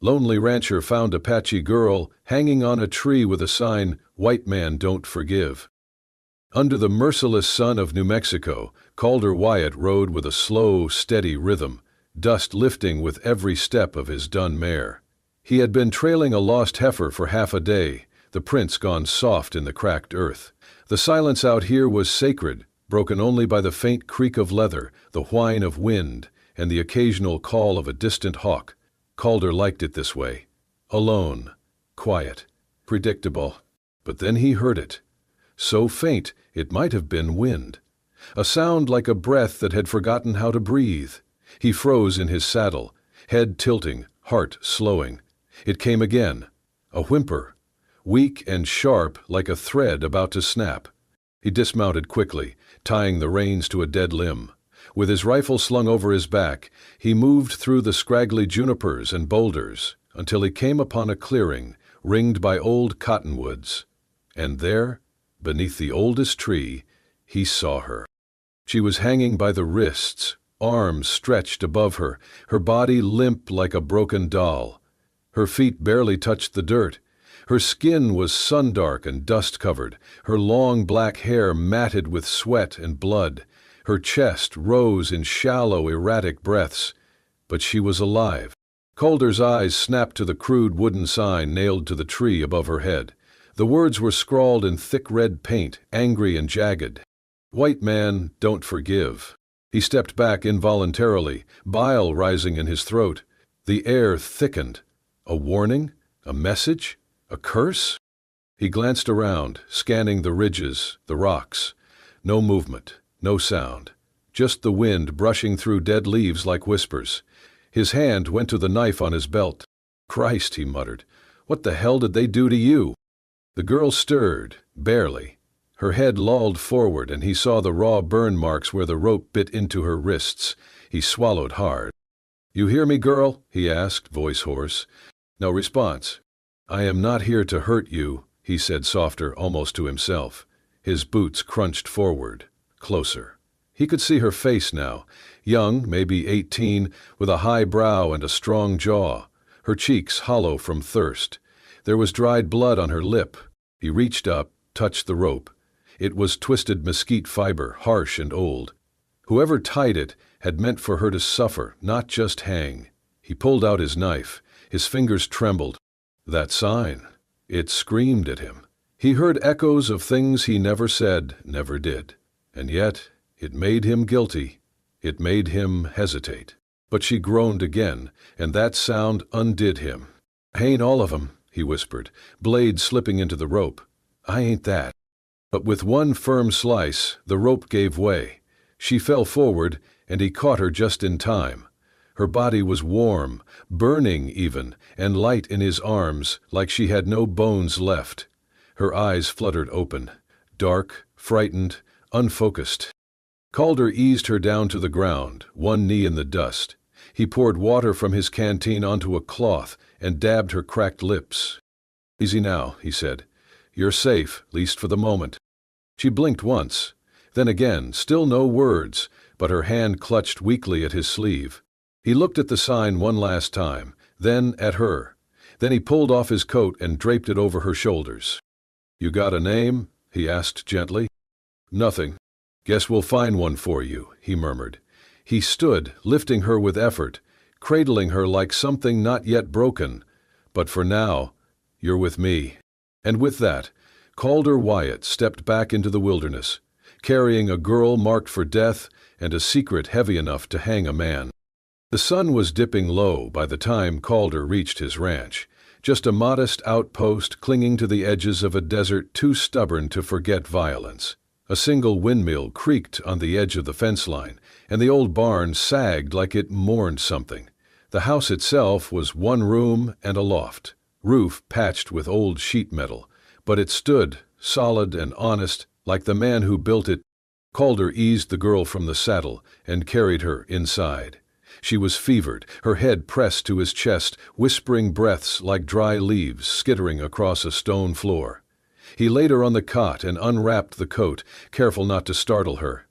Lonely rancher found Apache girl hanging on a tree with a sign, "White man don't forgive." Under the merciless sun of New Mexico, Calder Wyatt rode with a slow, steady rhythm, dust lifting with every step of his dun mare. He had been trailing a lost heifer for half a day, the prints gone soft in the cracked earth. The silence out here was sacred, broken only by the faint creak of leather, the whine of wind, and the occasional call of a distant hawk. Calder liked it this way. Alone, quiet, predictable. But then he heard it. So faint it might have been wind. A sound like a breath that had forgotten how to breathe. He froze in his saddle, head tilting, heart slowing. It came again. A whimper, weak and sharp like a thread about to snap. He dismounted quickly, tying the reins to a dead limb. With his rifle slung over his back, he moved through the scraggly junipers and boulders until he came upon a clearing ringed by old cottonwoods. And there, beneath the oldest tree, he saw her. She was hanging by the wrists, arms stretched above her, her body limp like a broken doll. Her feet barely touched the dirt. Her skin was sun-dark and dust-covered, her long black hair matted with sweat and blood. Her chest rose in shallow, erratic breaths. But she was alive. Calder's eyes snapped to the crude wooden sign nailed to the tree above her head. The words were scrawled in thick red paint, angry and jagged. "White man, don't forgive." He stepped back involuntarily, bile rising in his throat. The air thickened. A warning? A message? A curse? He glanced around, scanning the ridges, the rocks. No movement, no sound. Just the wind brushing through dead leaves like whispers. His hand went to the knife on his belt. "Christ," he muttered, "what the hell did they do to you?" The girl stirred, barely. Her head lolled forward and he saw the raw burn marks where the rope bit into her wrists. He swallowed hard. "You hear me, girl?" he asked, voice hoarse. No response. "I am not here to hurt you," he said softer, almost to himself. His boots crunched forward, closer. He could see her face now, young, maybe 18, with a high brow and a strong jaw, her cheeks hollow from thirst. There was dried blood on her lip. He reached up, touched the rope. It was twisted mesquite fiber, harsh and old. Whoever tied it had meant for her to suffer, not just hang. He pulled out his knife. His fingers trembled. That sign. It screamed at him. He heard echoes of things he never said, never did. And yet, it made him guilty. It made him hesitate. But she groaned again, and that sound undid him. "I ain't all of 'em," he whispered, blade slipping into the rope. "I ain't that." But with one firm slice, the rope gave way. She fell forward, and he caught her just in time. Her body was warm, burning even, and light in his arms, like she had no bones left. Her eyes fluttered open, dark, frightened, unfocused. Calder eased her down to the ground, one knee in the dust. He poured water from his canteen onto a cloth and dabbed her cracked lips. "Easy now," he said. "You're safe, least for the moment." She blinked once. Then again, still no words, but her hand clutched weakly at his sleeve. He looked at the sign one last time, then at her. Then he pulled off his coat and draped it over her shoulders. "You got a name?" he asked gently. "Nothing. Guess we'll find one for you," he murmured. He stood, lifting her with effort, cradling her like something not yet broken. "But for now, you're with me." And with that, Calder Wyatt stepped back into the wilderness, carrying a girl marked for death and a secret heavy enough to hang a man. The sun was dipping low by the time Calder reached his ranch, just a modest outpost clinging to the edges of a desert too stubborn to forget violence. A single windmill creaked on the edge of the fence line, and the old barn sagged like it mourned something. The house itself was one room and a loft, roof patched with old sheet metal, but it stood, solid and honest, like the man who built it. Calder eased the girl from the saddle and carried her inside. She was fevered, her head pressed to his chest, whispering breaths like dry leaves skittering across a stone floor. He laid her on the cot and unwrapped the coat, careful not to startle her.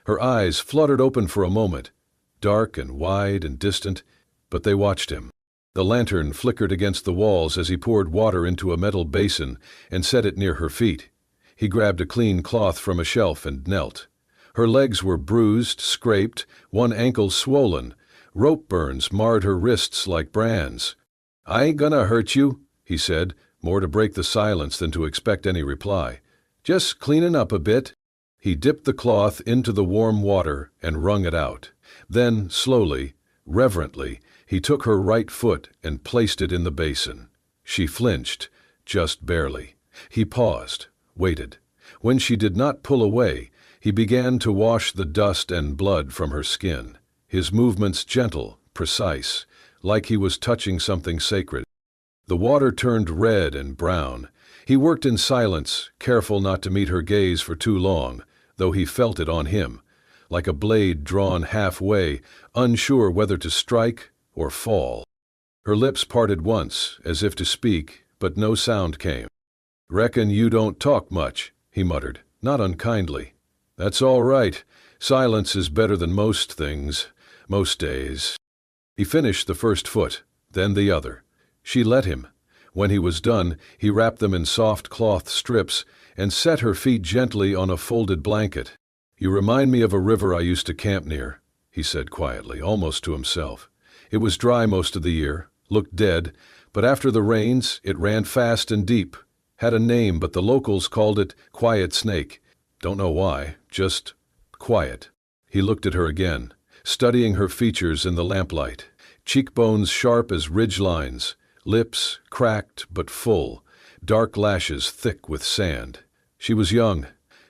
Her eyes fluttered open for a moment, dark and wide and distant, but they watched him. The lantern flickered against the walls as he poured water into a metal basin and set it near her feet. He grabbed a clean cloth from a shelf and knelt. Her legs were bruised, scraped, one ankle swollen. Rope burns marred her wrists like brands. "I ain't gonna hurt you," he said, more to break the silence than to expect any reply. "Just cleanin' up a bit." He dipped the cloth into the warm water and wrung it out. Then, slowly, reverently, he took her right foot and placed it in the basin. She flinched, just barely. He paused, waited. When she did not pull away, he began to wash the dust and blood from her skin, his movements gentle, precise, like he was touching something sacred. The water turned red and brown. He worked in silence, careful not to meet her gaze for too long, though he felt it on him, like a blade drawn halfway, unsure whether to strike or fall. Her lips parted once, as if to speak, but no sound came. "Reckon you don't talk much," he muttered, not unkindly. "That's all right. Silence is better than most things, most days." He finished the first foot, then the other. She let him. When he was done, he wrapped them in soft cloth strips and set her feet gently on a folded blanket. "You remind me of a river I used to camp near," he said quietly, almost to himself. It was dry most of the year, looked dead, but after the rains, it ran fast and deep. Had a name, but the locals called it Quiet Snake. Don't know why, just quiet. He looked at her again, studying her features in the lamplight. Cheekbones sharp as ridge lines, lips cracked but full, dark lashes thick with sand. She was young,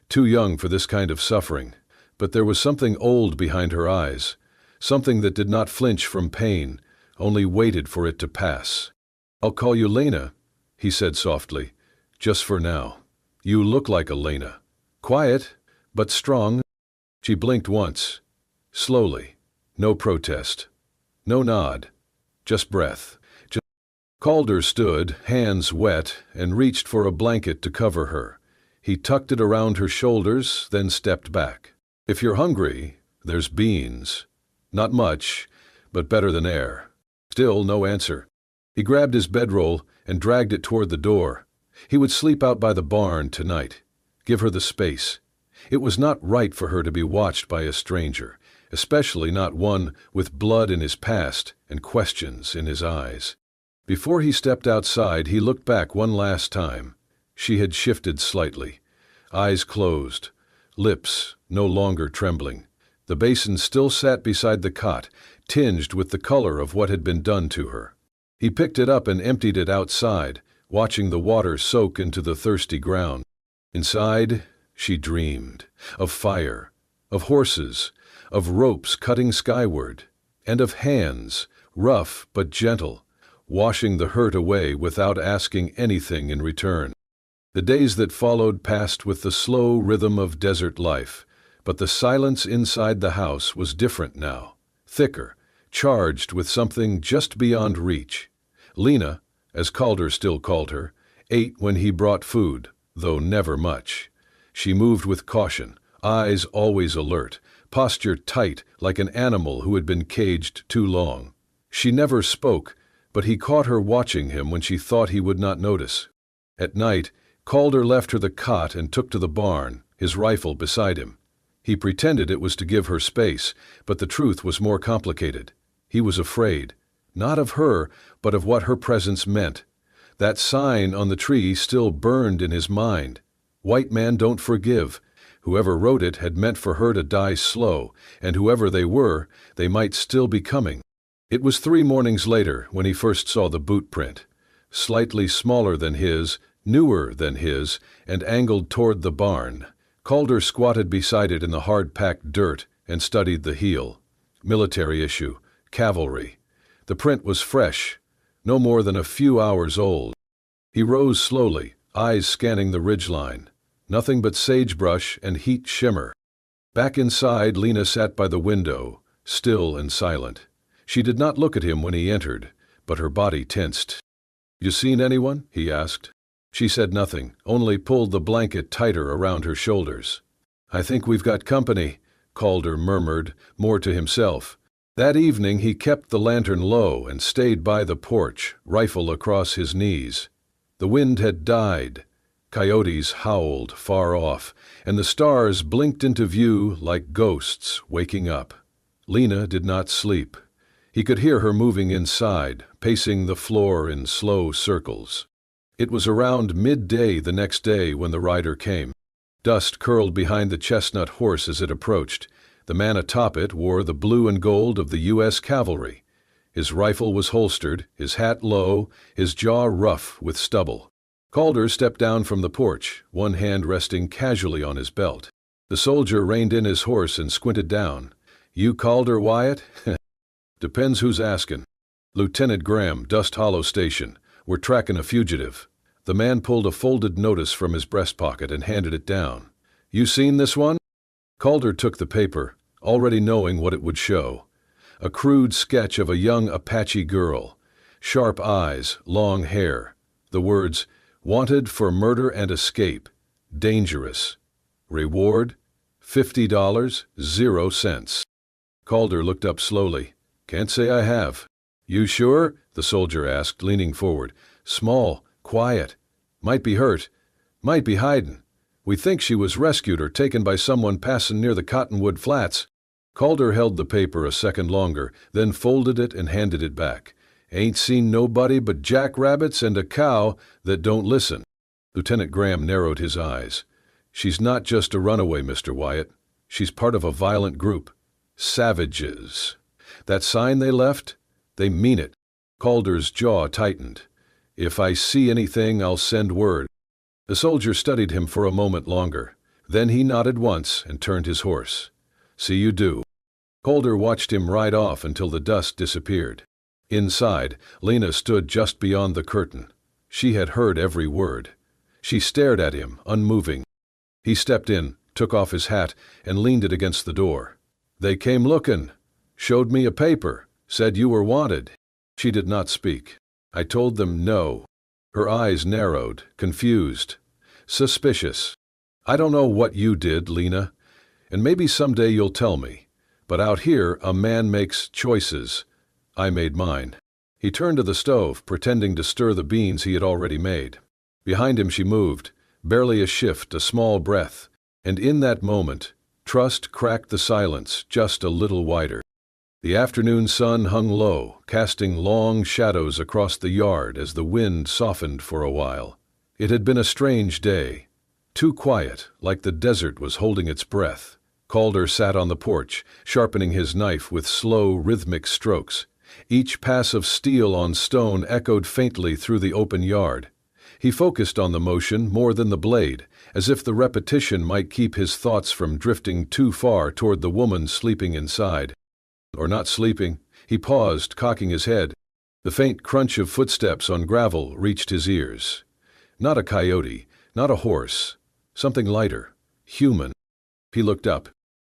too young for this kind of suffering, but there was something old behind her eyes, something that did not flinch from pain, only waited for it to pass. "I'll call you Lena," he said softly, "just for now. You look like a Lena. Quiet, but strong." She blinked once, slowly, no protest, no nod, just breath. Calder stood, hands wet, and reached for a blanket to cover her. He tucked it around her shoulders, then stepped back. "If you're hungry, there's beans. Not much, but better than air." Still no answer. He grabbed his bedroll and dragged it toward the door. He would sleep out by the barn tonight. Give her the space. It was not right for her to be watched by a stranger, especially not one with blood in his past and questions in his eyes. Before he stepped outside, he looked back one last time. She had shifted slightly. Eyes closed, lips no longer trembling. The basin still sat beside the cot, tinged with the color of what had been done to her. He picked it up and emptied it outside, watching the water soak into the thirsty ground. Inside, she dreamed of fire, of horses, of ropes cutting skyward, and of hands, rough but gentle, washing the hurt away without asking anything in return. The days that followed passed with the slow rhythm of desert life, but the silence inside the house was different now, thicker, charged with something just beyond reach. Lena, as Calder still called her, ate when he brought food, though never much. She moved with caution, eyes always alert, posture tight like an animal who had been caged too long. She never spoke, but he caught her watching him when she thought he would not notice. At night, Calder left her the cot and took to the barn, his rifle beside him. He pretended it was to give her space, but the truth was more complicated. He was afraid, not of her, but of what her presence meant. That sign on the tree still burned in his mind. "White man don't forgive." Whoever wrote it had meant for her to die slow, and whoever they were, they might still be coming. It was 3 mornings later when he first saw the boot print. Slightly smaller than his, newer than his, and angled toward the barn. Calder squatted beside it in the hard-packed dirt and studied the heel. Military issue, cavalry. The print was fresh, no more than a few hours old. He rose slowly, eyes scanning the ridgeline. Nothing but sagebrush and heat shimmer. Back inside, Lena sat by the window, still and silent. She did not look at him when he entered, but her body tensed. "You seen anyone?" he asked. She said nothing, only pulled the blanket tighter around her shoulders. "I think we've got company," Calder murmured, more to himself. That evening he kept the lantern low and stayed by the porch, rifle across his knees. The wind had died. Coyotes howled far off, and the stars blinked into view like ghosts waking up. Lena did not sleep. He could hear her moving inside, pacing the floor in slow circles. It was around midday the next day when the rider came. Dust curled behind the chestnut horse as it approached. The man atop it wore the blue and gold of the U.S. Cavalry. His rifle was holstered, his hat low, his jaw rough with stubble. Calder stepped down from the porch, one hand resting casually on his belt. The soldier reined in his horse and squinted down. "You Calder, Wyatt?" "Depends who's askin'." "Lieutenant Graham, Dust Hollow Station. We're tracking a fugitive." The man pulled a folded notice from his breast pocket and handed it down. "You seen this one?" Calder took the paper, already knowing what it would show. A crude sketch of a young Apache girl. Sharp eyes, long hair. The words, "Wanted for murder and escape. Dangerous. Reward, $50, 0 cents." Calder looked up slowly. "Can't say I have." "You sure?" the soldier asked, leaning forward. "Small, quiet. Might be hurt. Might be hidin'. We think she was rescued or taken by someone passin' near the Cottonwood Flats." Calder held the paper a second longer, then folded it and handed it back. "Ain't seen nobody but jackrabbits and a cow that don't listen." Lieutenant Graham narrowed his eyes. "She's not just a runaway, Mr. Wyatt. She's part of a violent group. Savages. That sign they left? They mean it." Calder's jaw tightened. "If I see anything, I'll send word." The soldier studied him for a moment longer. Then he nodded once and turned his horse. "See you do." Calder watched him ride off until the dust disappeared. Inside, Lena stood just beyond the curtain. She had heard every word. She stared at him, unmoving. He stepped in, took off his hat, and leaned it against the door. "They came looking. Showed me a paper. Said you were wanted." She did not speak. "I told them no." Her eyes narrowed, confused. "Suspicious. I don't know what you did, Lena, and maybe someday you'll tell me. But out here, a man makes choices. I made mine." He turned to the stove, pretending to stir the beans he had already made. Behind him she moved, barely a shift, a small breath, and in that moment, trust cracked the silence just a little wider. The afternoon sun hung low, casting long shadows across the yard as the wind softened for a while. It had been a strange day. Too quiet, like the desert was holding its breath. Calder sat on the porch, sharpening his knife with slow, rhythmic strokes. Each pass of steel on stone echoed faintly through the open yard. He focused on the motion more than the blade, as if the repetition might keep his thoughts from drifting too far toward the woman sleeping inside. Or not sleeping. He paused, cocking his head. The faint crunch of footsteps on gravel reached his ears. Not a coyote, not a horse. Something lighter, human. He looked up.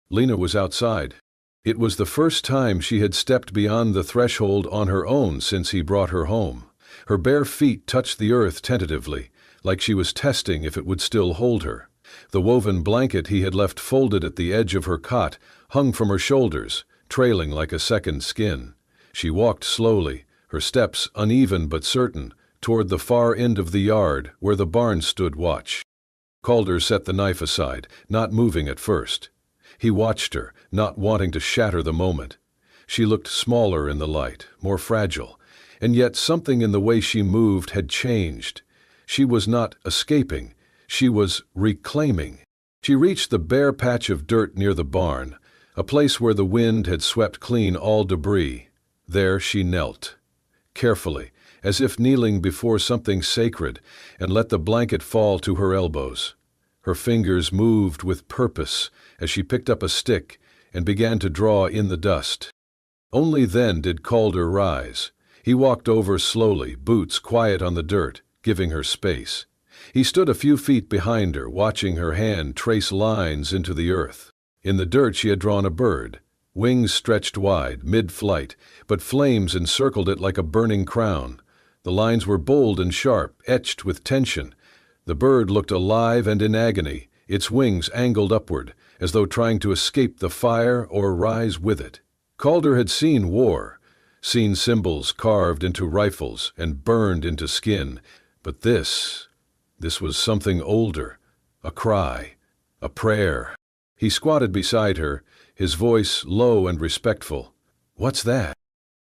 Lena was outside. It was the first time she had stepped beyond the threshold on her own since he brought her home. Her bare feet touched the earth tentatively, like she was testing if it would still hold her. The woven blanket he had left folded at the edge of her cot hung from her shoulders, trailing like a second skin. She walked slowly, her steps uneven but certain, toward the far end of the yard where the barn stood watch. Calder set the knife aside, not moving at first. He watched her, not wanting to shatter the moment. She looked smaller in the light, more fragile, and yet something in the way she moved had changed. She was not escaping, she was reclaiming. She reached the bare patch of dirt near the barn, a place where the wind had swept clean all debris. There she knelt, carefully, as if kneeling before something sacred, and let the blanket fall to her elbows. Her fingers moved with purpose as she picked up a stick and began to draw in the dust. Only then did Calder rise. He walked over slowly, boots quiet on the dirt, giving her space. He stood a few feet behind her, watching her hand trace lines into the earth. In the dirt she had drawn a bird, wings stretched wide, mid-flight, but flames encircled it like a burning crown. The lines were bold and sharp, etched with tension. The bird looked alive and in agony, its wings angled upward, as though trying to escape the fire or rise with it. Calder had seen war, seen symbols carved into rifles and burned into skin, but this was something older, a cry, a prayer. He squatted beside her, his voice low and respectful. "What's that?"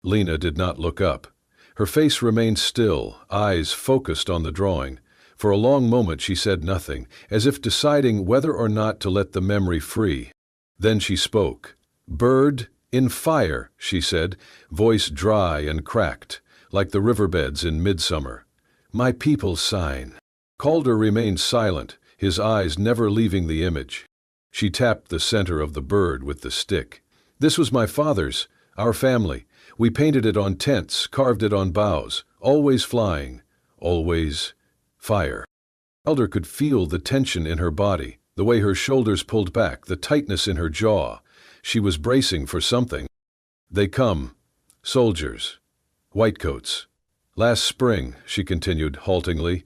Lena did not look up. Her face remained still, eyes focused on the drawing. For a long moment she said nothing, as if deciding whether or not to let the memory free. Then she spoke. "Bird in fire," she said, voice dry and cracked, like the riverbeds in midsummer. "My people's sign." Calder remained silent, his eyes never leaving the image. She tapped the center of the bird with the stick. "This was my father's, our family. We painted it on tents, carved it on boughs, always flying, always fire." Calder could feel the tension in her body, the way her shoulders pulled back, the tightness in her jaw. She was bracing for something. "They come. Soldiers. Whitecoats. Last spring," she continued haltingly,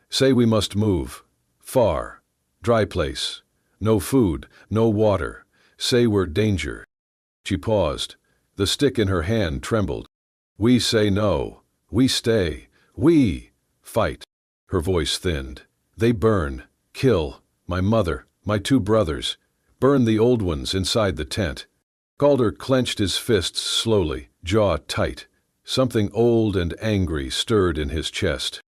"say we must move. Far. Dry place. No food, no water. Say we're danger." She paused. The stick in her hand trembled. "We say no. We stay. We fight." Her voice thinned. "They burn, kill, my mother, my 2 brothers. Burn the old ones inside the tent." Calder clenched his fists slowly, jaw tight. Something old and angry stirred in his chest.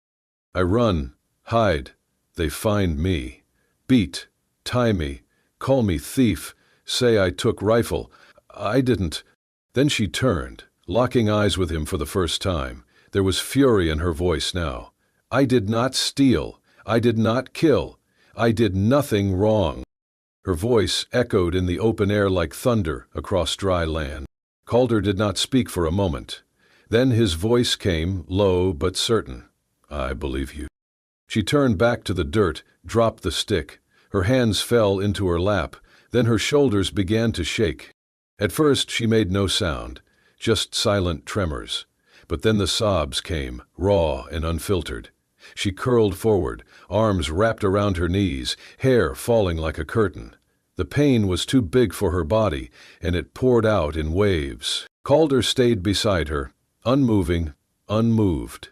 "I run, hide. They find me. Beat, tie me, call me thief, say I took rifle. I didn't." Then she turned, locking eyes with him for the first time. There was fury in her voice now. "I did not steal. I did not kill. I did nothing wrong." Her voice echoed in the open air like thunder across dry land. Calder did not speak for a moment. Then his voice came, low but certain. "I believe you." She turned back to the dirt, dropped the stick. Her hands fell into her lap, then her shoulders began to shake. At first she made no sound, just silent tremors. But then the sobs came, raw and unfiltered. She curled forward, arms wrapped around her knees, hair falling like a curtain. The pain was too big for her body, and it poured out in waves. Calder stayed beside her, unmoving, unmoved.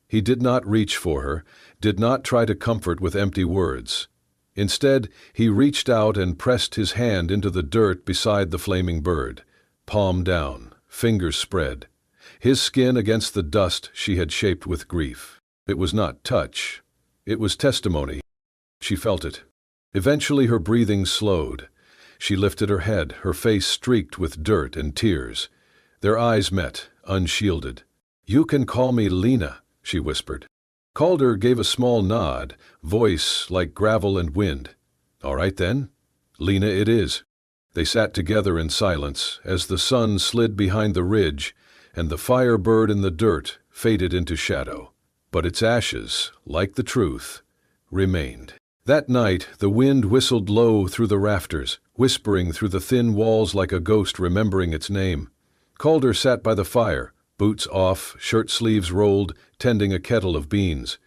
He did not reach for her, did not try to comfort with empty words. Instead, he reached out and pressed his hand into the dirt beside the flaming bird, palm down, fingers spread, his skin against the dust she had shaped with grief. It was not touch. It was testimony. She felt it. Eventually her breathing slowed. She lifted her head, her face streaked with dirt and tears. Their eyes met, unshielded. "You can call me Lena," she whispered. Calder gave a small nod, voice like gravel and wind. "All right then. Lena it is." They sat together in silence as the sun slid behind the ridge and the fire bird in the dirt faded into shadow. But its ashes, like the truth, remained. That night the wind whistled low through the rafters, whispering through the thin walls like a ghost remembering its name. Calder sat by the fire, boots off, shirt sleeves rolled, tending a kettle of beans.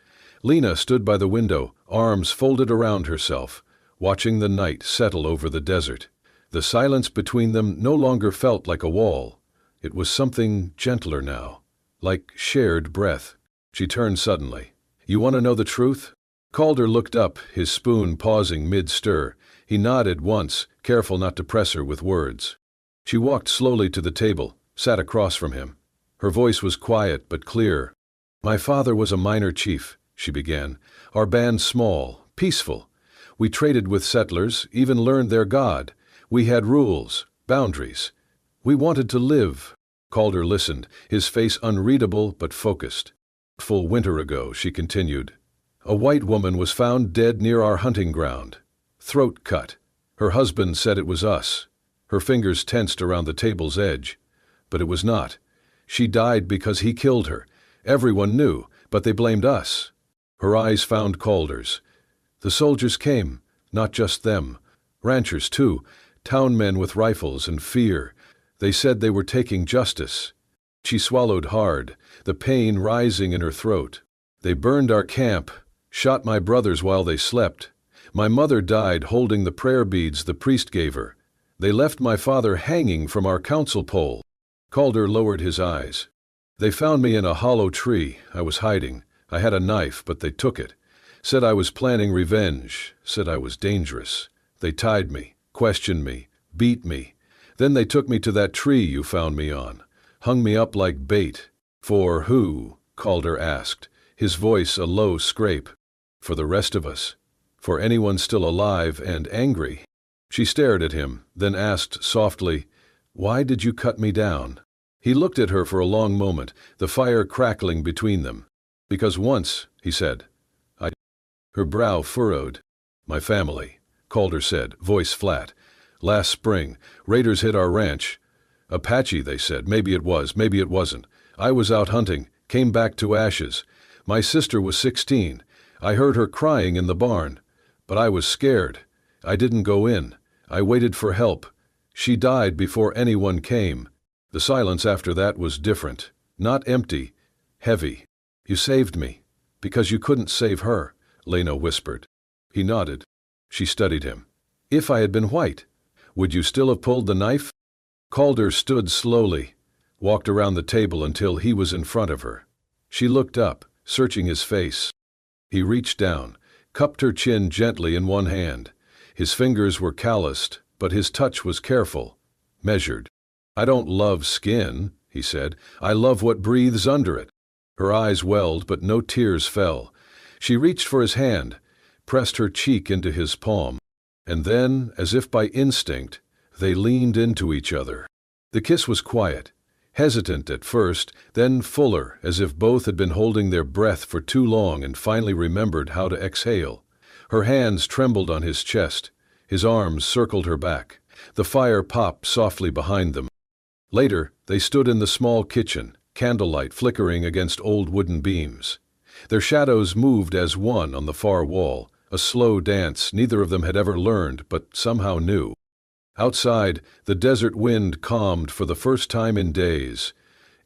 Lena stood by the window, arms folded around herself, watching the night settle over the desert. The silence between them no longer felt like a wall. It was something gentler now, like shared breath. She turned suddenly. "You want to know the truth?" Calder looked up, his spoon pausing mid-stir. He nodded once, careful not to press her with words. She walked slowly to the table, sat across from him. Her voice was quiet but clear. "My father was a miner chief," she began. "Our band small, peaceful. We traded with settlers, even learned their god. We had rules, boundaries. We wanted to live." Calder listened, his face unreadable but focused. "Full winter ago," she continued, "a white woman was found dead near our hunting ground. Throat cut. Her husband said it was us." Her fingers tensed around the table's edge. "But it was not. She died because he killed her. Everyone knew, but they blamed us." Her eyes found Calder's. "The soldiers came, not just them. Ranchers, too, town men with rifles and fear. They said they were taking justice." She swallowed hard, the pain rising in her throat. "They burned our camp, shot my brothers while they slept. My mother died holding the prayer beads the priest gave her. They left my father hanging from our council pole. Calder lowered his eyes. They found me in a hollow tree. I was hiding. I had a knife, but they took it. Said I was planning revenge. Said I was dangerous. They tied me, questioned me, beat me. Then they took me to that tree you found me on. Hung me up like bait. For who? Calder asked, his voice a low scrape. For the rest of us. For anyone still alive and angry. She stared at him, then asked softly, "Why did you cut me down?" He looked at her for a long moment, the fire crackling between them. "Because once," he said. Her brow furrowed. "My family," Calder said, voice flat. "Last spring, raiders hit our ranch. Apache, they said. Maybe it was, maybe it wasn't. I was out hunting, came back to ashes. My sister was 16. I heard her crying in the barn. But I was scared. I didn't go in. I waited for help. She died before anyone came. The silence after that was different. Not empty. Heavy. You saved me. Because you couldn't save her," Lena whispered. He nodded. She studied him. "If I had been white, would you still have pulled the knife?" Calder stood slowly, walked around the table until he was in front of her. She looked up, searching his face. He reached down, cupped her chin gently in one hand. His fingers were calloused, but his touch was careful, measured. "I don't love skin," he said. "I love what breathes under it." Her eyes welled, but no tears fell. She reached for his hand, pressed her cheek into his palm. And then, as if by instinct, they leaned into each other. The kiss was quiet, hesitant at first, then fuller, as if both had been holding their breath for too long and finally remembered how to exhale. Her hands trembled on his chest. His arms circled her back. The fire popped softly behind them. Later, they stood in the small kitchen, candlelight flickering against old wooden beams. Their shadows moved as one on the far wall, a slow dance neither of them had ever learned but somehow knew. Outside, the desert wind calmed for the first time in days.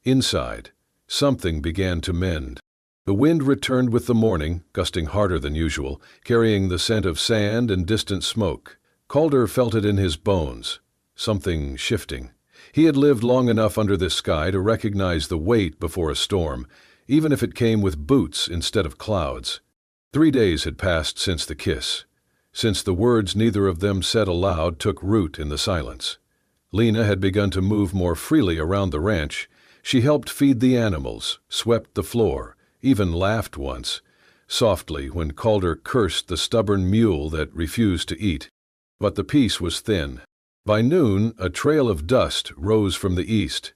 Inside, something began to mend. The wind returned with the morning, gusting harder than usual, carrying the scent of sand and distant smoke. Calder felt it in his bones, something shifting. He had lived long enough under this sky to recognize the weight before a storm, even if it came with boots instead of clouds. 3 days had passed since the kiss, since the words neither of them said aloud took root in the silence. Lena had begun to move more freely around the ranch. She helped feed the animals, swept the floor, even laughed once, softly when Calder cursed the stubborn mule that refused to eat. But the peace was thin. By noon, a trail of dust rose from the east.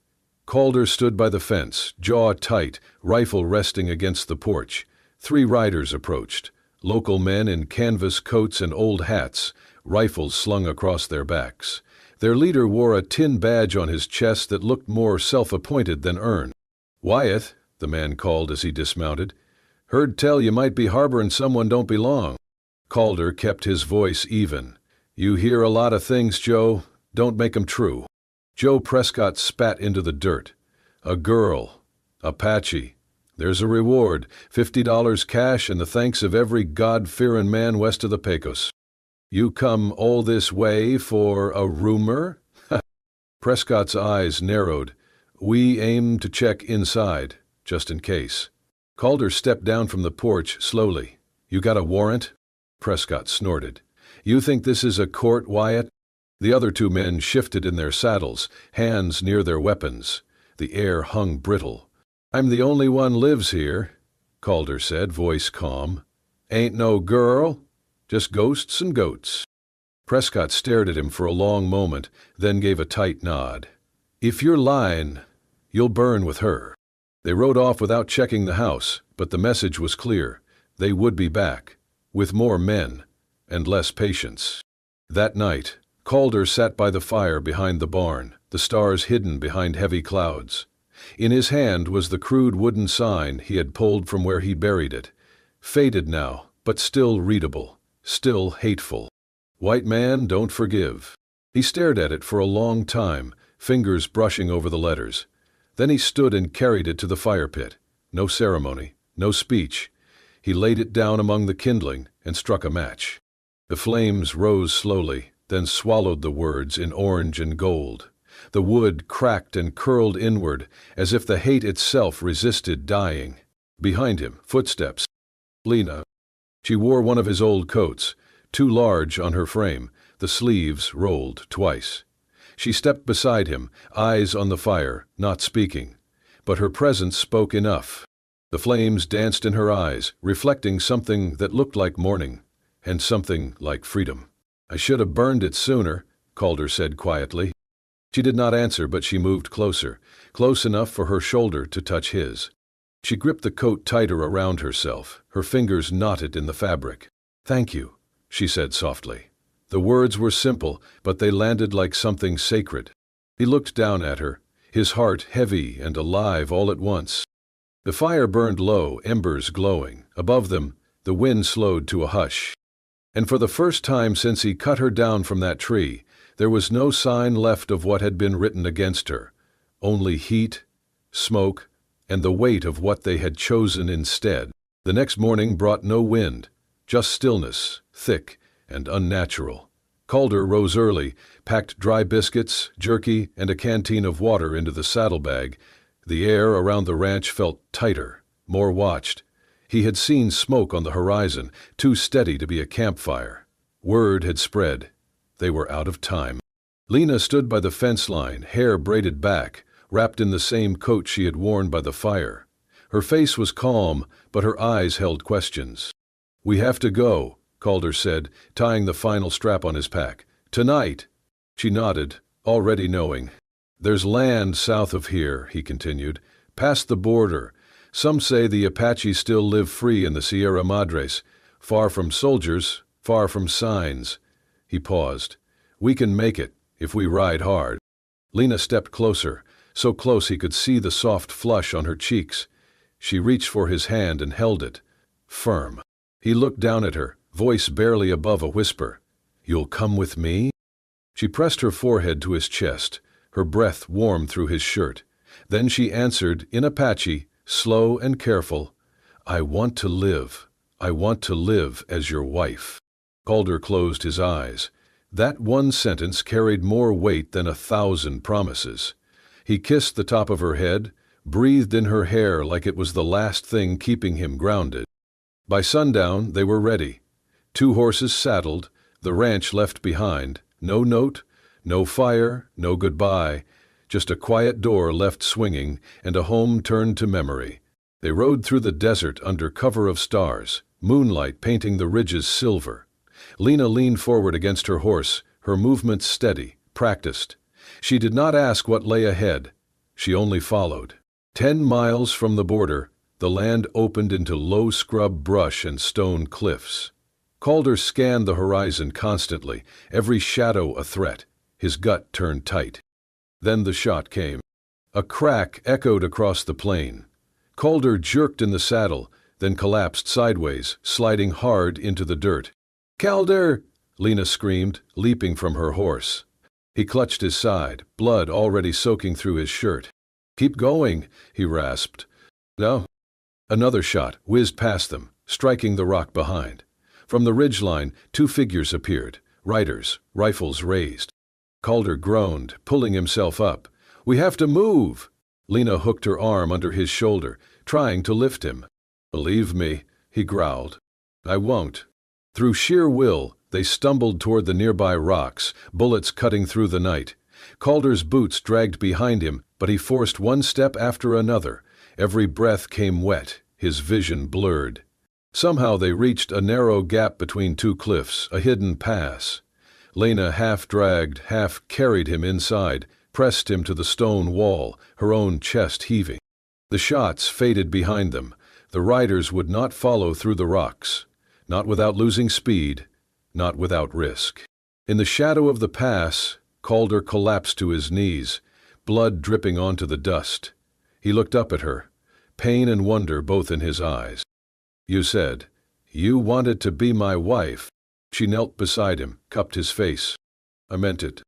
Calder stood by the fence, jaw tight, rifle resting against the porch. 3 riders approached, local men in canvas coats and old hats, rifles slung across their backs. Their leader wore a tin badge on his chest that looked more self-appointed than earned. "Wyatt," the man called as he dismounted. "Heard tell you might be harboring someone don't belong." Calder kept his voice even. "You hear a lot of things, Joe. Don't make 'em true." Joe Prescott spat into the dirt. "A girl. Apache. There's a reward, $50 cash and the thanks of every God-fearing man west of the Pecos." "You come all this way for a rumor?" Prescott's eyes narrowed. "We aim to check inside, just in case." Calder stepped down from the porch slowly. "You got a warrant?" Prescott snorted. "You think this is a court, Wyatt?" The other 2 men shifted in their saddles, hands near their weapons. The air hung brittle. "I'm the only one lives here," Calder said, voice calm. "Ain't no girl, just ghosts and goats." Prescott stared at him for a long moment, then gave a tight nod. "If you're lying, you'll burn with her." They rode off without checking the house, but the message was clear. They would be back, with more men, and less patience. That night, Calder sat by the fire behind the barn, the stars hidden behind heavy clouds. In his hand was the crude wooden sign he had pulled from where he buried it. Faded now, but still readable, still hateful. "White man don't forgive." He stared at it for a long time, fingers brushing over the letters. Then he stood and carried it to the fire pit. No ceremony, no speech. He laid it down among the kindling and struck a match. The flames rose slowly, then swallowed the words in orange and gold. The wood cracked and curled inward, as if the hate itself resisted dying. Behind him, footsteps. Lena. She wore one of his old coats, too large on her frame, the sleeves rolled twice. She stepped beside him, eyes on the fire, not speaking. But her presence spoke enough. The flames danced in her eyes, reflecting something that looked like mourning, and something like freedom. "I should have burned it sooner," Calder said quietly. She did not answer, but she moved closer, close enough for her shoulder to touch his. She gripped the coat tighter around herself, her fingers knotted in the fabric. "Thank you," she said softly. The words were simple, but they landed like something sacred. He looked down at her, his heart heavy and alive all at once. The fire burned low, embers glowing. Above them, the wind slowed to a hush. And for the first time since he cut her down from that tree, there was no sign left of what had been written against her. Only heat, smoke, and the weight of what they had chosen instead. The next morning brought no wind, just stillness, thick and unnatural. Calder rose early, packed dry biscuits, jerky, and a canteen of water into the saddlebag. The air around the ranch felt tighter, more watched. He had seen smoke on the horizon, too steady to be a campfire. Word had spread. They were out of time. Lena stood by the fence line, hair braided back, wrapped in the same coat she had worn by the fire. Her face was calm, but her eyes held questions. "We have to go," Calder said, tying the final strap on his pack. "Tonight." She nodded, already knowing. "There's land south of here," he continued, "past the border. Some say the Apaches still live free in the Sierra Madres, far from soldiers, far from signs." He paused. "We can make it, if we ride hard." Lena stepped closer, so close he could see the soft flush on her cheeks. She reached for his hand and held it, firm. He looked down at her, voice barely above a whisper. "You'll come with me?" She pressed her forehead to his chest, her breath warm through his shirt. Then she answered, in Apache, slow and careful, "I want to live. I want to live as your wife." Calder closed his eyes. That one sentence carried more weight than 1,000 promises. He kissed the top of her head, breathed in her hair like it was the last thing keeping him grounded. By sundown, they were ready. 2 horses saddled, the ranch left behind, no note, no fire, no goodbye, just a quiet door left swinging and a home turned to memory. They rode through the desert under cover of stars, moonlight painting the ridges silver. Lena leaned forward against her horse, her movements steady, practiced. She did not ask what lay ahead. She only followed. 10 miles from the border, the land opened into low scrub brush and stone cliffs. Calder scanned the horizon constantly, every shadow a threat. His gut turned tight. Then the shot came. A crack echoed across the plain. Calder jerked in the saddle, then collapsed sideways, sliding hard into the dirt. "Calder!" Lena screamed, leaping from her horse. He clutched his side, blood already soaking through his shirt. "Keep going," he rasped. "No." Another shot whizzed past them, striking the rock behind. From the ridgeline, 2 figures appeared, riders, rifles raised. Calder groaned, pulling himself up. "We have to move!" Lena hooked her arm under his shoulder, trying to lift him. "Believe me," he growled. "I won't." Through sheer will, they stumbled toward the nearby rocks, bullets cutting through the night. Calder's boots dragged behind him, but he forced one step after another. Every breath came wet, his vision blurred. Somehow they reached a narrow gap between 2 cliffs, a hidden pass. Lena half dragged, half carried him inside, pressed him to the stone wall, her own chest heaving. The shots faded behind them. The riders would not follow through the rocks. Not without losing speed, not without risk. In the shadow of the pass, Calder collapsed to his knees, blood dripping onto the dust. He looked up at her, pain and wonder both in his eyes. "You said, you wanted to be my wife." She knelt beside him, cupped his face. "I meant it."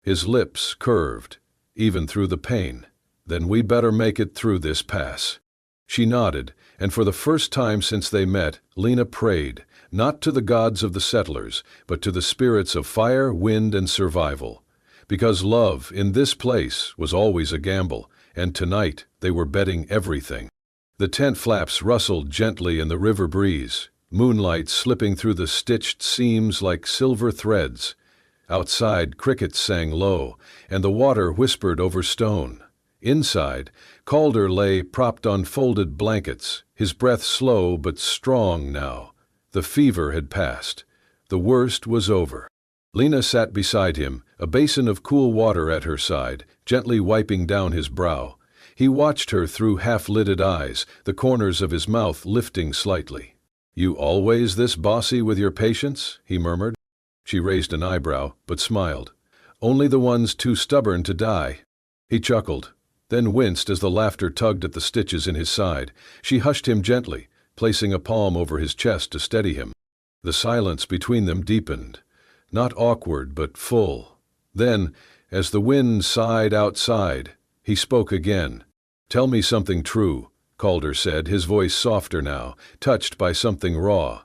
His lips curved, even through the pain. "Then we better make it through this pass." She nodded, and for the first time since they met, Lena prayed, not to the gods of the settlers, but to the spirits of fire, wind, and survival. Because love, in this place, was always a gamble, and tonight they were betting everything. The tent flaps rustled gently in the river breeze, moonlight slipping through the stitched seams like silver threads. Outside, crickets sang low, and the water whispered over stone. Inside, Calder lay propped on folded blankets, his breath slow but strong now. The fever had passed. The worst was over. Lena sat beside him, a basin of cool water at her side, gently wiping down his brow. He watched her through half-lidded eyes, the corners of his mouth lifting slightly. "You always this bossy with your patients?" he murmured. She raised an eyebrow, but smiled. "Only the ones too stubborn to die." He chuckled, then winced as the laughter tugged at the stitches in his side. She hushed him gently, placing a palm over his chest to steady him. The silence between them deepened. Not awkward, but full. Then, as the wind sighed outside, he spoke again. "Tell me something true," Calder said, his voice softer now, touched by something raw.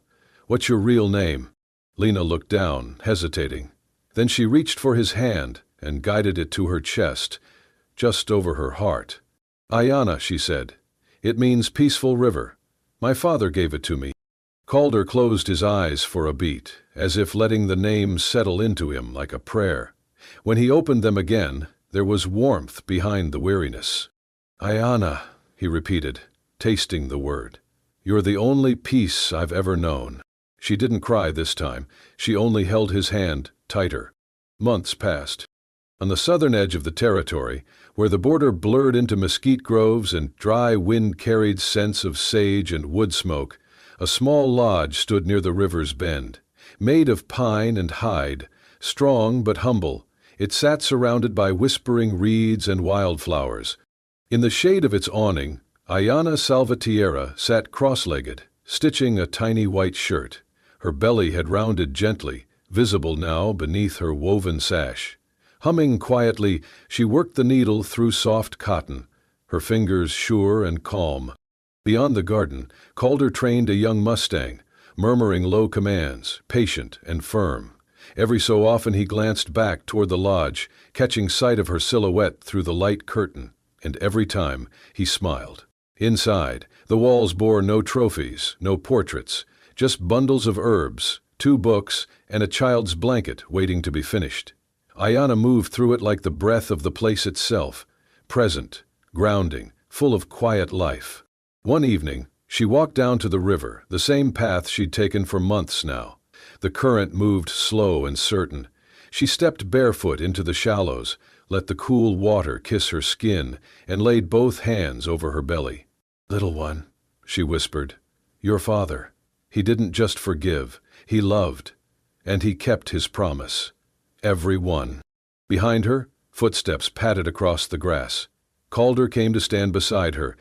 "What's your real name?" Lena looked down, hesitating. Then she reached for his hand and guided it to her chest, just over her heart. "Ayana," she said. "It means peaceful river. My father gave it to me." Calder closed his eyes for a beat, as if letting the name settle into him like a prayer. When he opened them again, there was warmth behind the weariness. "Ayana," he repeated, tasting the word. "You're the only peace I've ever known." She didn't cry this time. She only held his hand tighter. Months passed. On the southern edge of the territory, where the border blurred into mesquite groves and dry wind-carried scents of sage and wood smoke, a small lodge stood near the river's bend. Made of pine and hide, strong but humble, it sat surrounded by whispering reeds and wildflowers. In the shade of its awning, Ayana Salvatierra sat cross-legged, stitching a tiny white shirt. Her belly had rounded gently, visible now beneath her woven sash. Humming quietly, she worked the needle through soft cotton, her fingers sure and calm. Beyond the garden, Calder trained a young mustang, murmuring low commands, patient and firm. Every so often he glanced back toward the lodge, catching sight of her silhouette through the light curtain, and every time he smiled. Inside, the walls bore no trophies, no portraits, just bundles of herbs, 2 books, and a child's blanket waiting to be finished. Ayana moved through it like the breath of the place itself, present, grounding, full of quiet life. One evening, she walked down to the river, the same path she'd taken for months now. The current moved slow and certain. She stepped barefoot into the shallows, let the cool water kiss her skin, and laid both hands over her belly. "Little one," she whispered, "your father, he didn't just forgive, he loved, and he kept his promise. Every one." Behind her, footsteps padded across the grass. Calder came to stand beside her,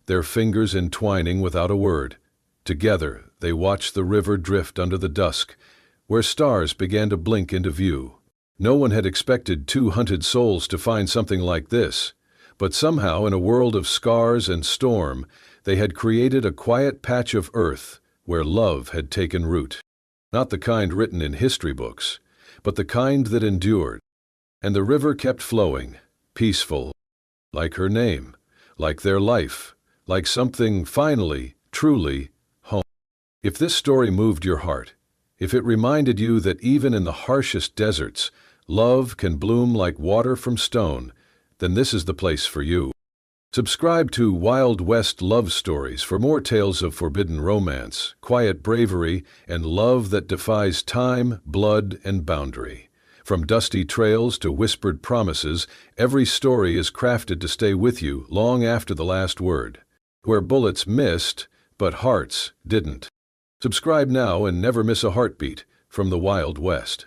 their fingers entwining without a word. Together, they watched the river drift under the dusk, where stars began to blink into view. No one had expected 2 hunted souls to find something like this, but somehow in a world of scars and storm, they had created a quiet patch of earth where love had taken root. Not the kind written in history books, but the kind that endured. And the river kept flowing, peaceful, like her name, like their life, like something finally, truly, home. If this story moved your heart, if it reminded you that even in the harshest deserts, love can bloom like water from stone, then this is the place for you. Subscribe to Wild West Love Stories for more tales of forbidden romance, quiet bravery, and love that defies time, blood, and boundary. From dusty trails to whispered promises, every story is crafted to stay with you long after the last word. Where bullets missed, but hearts didn't. Subscribe now and never miss a heartbeat from the Wild West.